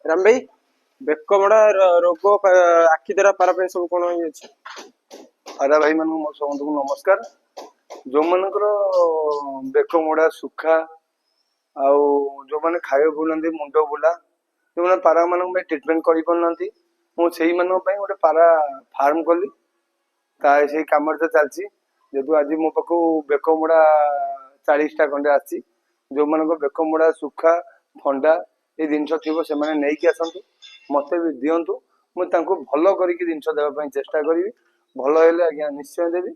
राम भाई बेकमड़ा रोग आखि द्वारा पारा सब कौन अच्छे आरा भाई मान समस्त को नमस्कार। जो मनकर बेकमड़ा सुखा आउ जो मैंने खाए बुला मुंड बुला जो मैंने पारा मान ट्रिटमेंट कर गोटे पारा फार्म कली से कम चलती जेहतु आज मो पाक बेकमुड़ा 40टा खंडे आसी जो मान बेकमुड़ा सुखा थंडा ये जिनस थी से नहीं आसतु मत भी दिंतु मुझे भल कर देवाई चेष्टा करी भल हेले आज्ञा निश्चय देवी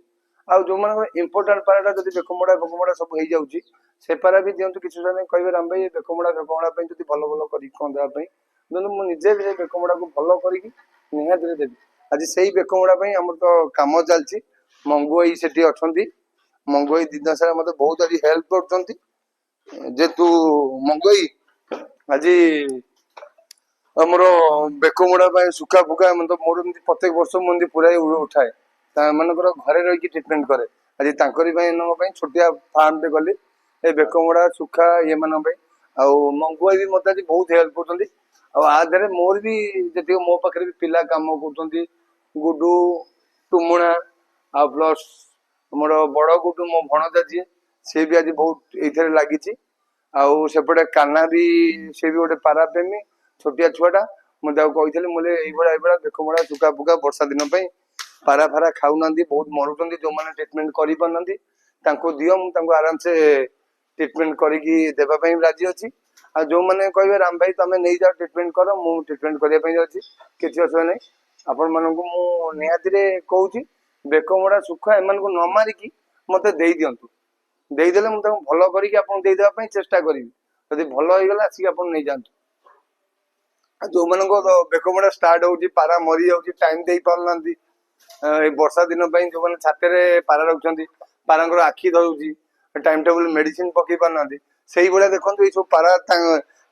आ जो मान इम्पोर्टाट पाराटा जब बेकमुड़ा बेकमुड़ा सब हो जाऊँगी से पारा भी दिंतु किसी कहे राम भाई बेकमुड़ा बेकमुड़ा जो भल भल कर मुझे भी बेकमुड़ा को भल कर निहाती देवी आज से बेकमुड़ा आम तो कम चलती मंगुई से अच्छा मंगुई दिन सारा मत बहुत आज हेल्प करेतु मंगुई आज आमर बेकमुड़ा सुखा फुका मतलब मोर प्रत्येक वर्ष मुझे पूरा उठाए मानकर घरे रही ट्रिटमेंट करे आज छोटिया फार्म टे गली ए बेकमुड़ा सुखा ये मान मंगुआ भी मत आज बहुत हेल्प कर मोर भी जी मो पाखे भी पिला कम कर गुडू टुमुणा आ प्लस मोर बड़ गुडू मो भणजा जी सी भी आज बहुत ये लगी सेपटे काना भी सी भी गोटे पारा प्रेमी छोटिया छुआटा मुझे मुझे ये बेकमुड़ा सुखा फुका वर्षा दिन पारा फारा खाऊना बहुत मरुँच जो मैंने ट्रिटमेंट कर दियो मुझे आराम से ट्रिटमेंट करके राजी अच्छी आ जो मैंने कहे राम भाई तुम नहीं जाओ ट्रिटमेंट कर मु ट्रिटमेंट करने जाऊँगी किसी असुविधा नहीं आपण मानक निहाती कहूँ बेकमुड़ा सुखा एम न मारिकी मत दिंतु देदेले मुझे भल करके चेष्टा करी जब भल हो गला आसिक आप नहीं जातु जो मान बेकमुड़ा स्टार्ट हो पारा मरी जाऊँगी टाइम दे पारना वर्षा दिन जो मैंने छाते पारा रखुच्च पारा आखि धरुची टाइम टेबल मेडिसिन पकई पारना से भाया देखो ये सब पारा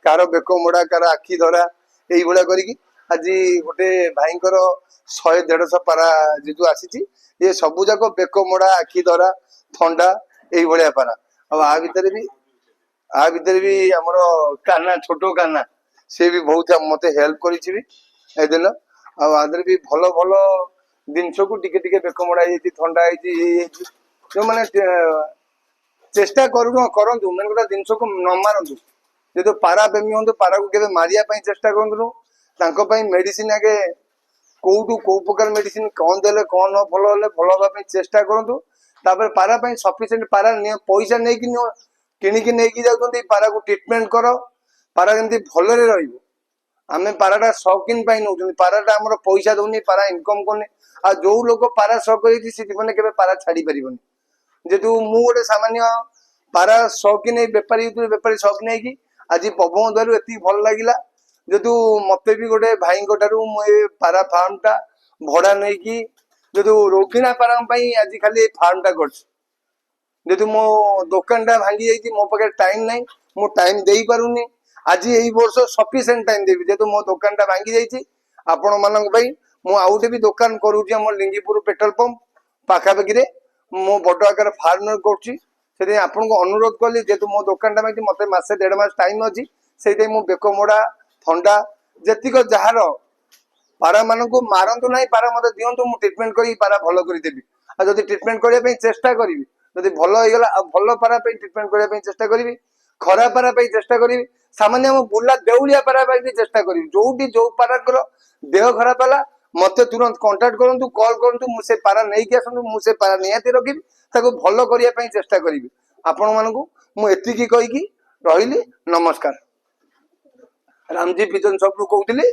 कार बेकमुड़ा कार आखि धरा ये करी आज गोटे भाई 100-150 पारा जीतु आसी ये सबू जाक बेकमुड़ा आखि धरा थंडा ये पारा आ भितर भी आमर काना छोट काना से भी बहुत मत हेल्प करदिन आदर भी भल भल जिनस को टिके बेकमुड़ा थंडा जो मैंने चेष्टा करूँ मैंने गोटे जिनस को न मारतु जो पारा प्रेमी हूँ पारा को केवे मारिया चेष्टा करूँ मेडिसिन आगे कौटू कौ प्रकार मेडिसिन कौन देले कौन न भल भल हाँ चेष्टा करूँ पारा सफिसीयंट पारा पैसा नहीं किणिकी नहीं जाऊँ पारा को ट्रिटमेंट कर पारा जमी भलरे रमें पाराटा शौकीन नौ पाराटा आम पैसा दौनी पारा इनकम करनी आ जो लोग पारा शौक कर पारा छाड़ी पार जेतु मु गोटे सामान्य पारा शौकीन बेपारी बेपारी शौकीन है आज पवन द्वार एति भल लगिला जेतु मत भी गोटे भाई मुझे पारा फार्म टा भड़ा नहीं जो रोगिणा पारा आज खाली फार्म टा कर मो दुकान टा भांगी जाइए मो पाखे टाइम ना मु टाइम दे पारुनी आज यही वर्ष सफिसीयंट टाइम देवी जेहतु मो दुकान टा भांगी जाइए आपण मान मुझे भी दुकान करुँच आम लिंगीपुर पेट्रोल पंप पाखापाखि मो बड़ आकार फार्म कर अनुरोध कली जेहतु मो दुकान टा मत मसे 1.5 मास टाइम अच्छी से मु बेकमुड़ा थंडा जेतिक जार पारा मान को मारतु ना पारा मत दिंतु मुझे ट्रिटमेंट कर पारा भल करदेवी आ जब ट्रिटमेंट करने चेष्टा करी जब भल होगा भल पारा ट्रिटमेंट करने चेष्टा करी खरा पारा चेष्टा करी सामान्य बुला देउलिया पारा चेष्टा करी जो जो पारा देह खराब है मत तुरंत कंटाक्ट करूँ कल करूँ मुझे पारा नहीं आसतु मुझे पारा निहाती रखी भल करने चेष्टा करी आपण मानू मुझे कहीकि रही नमस्कार रामजी पिजन सब कहते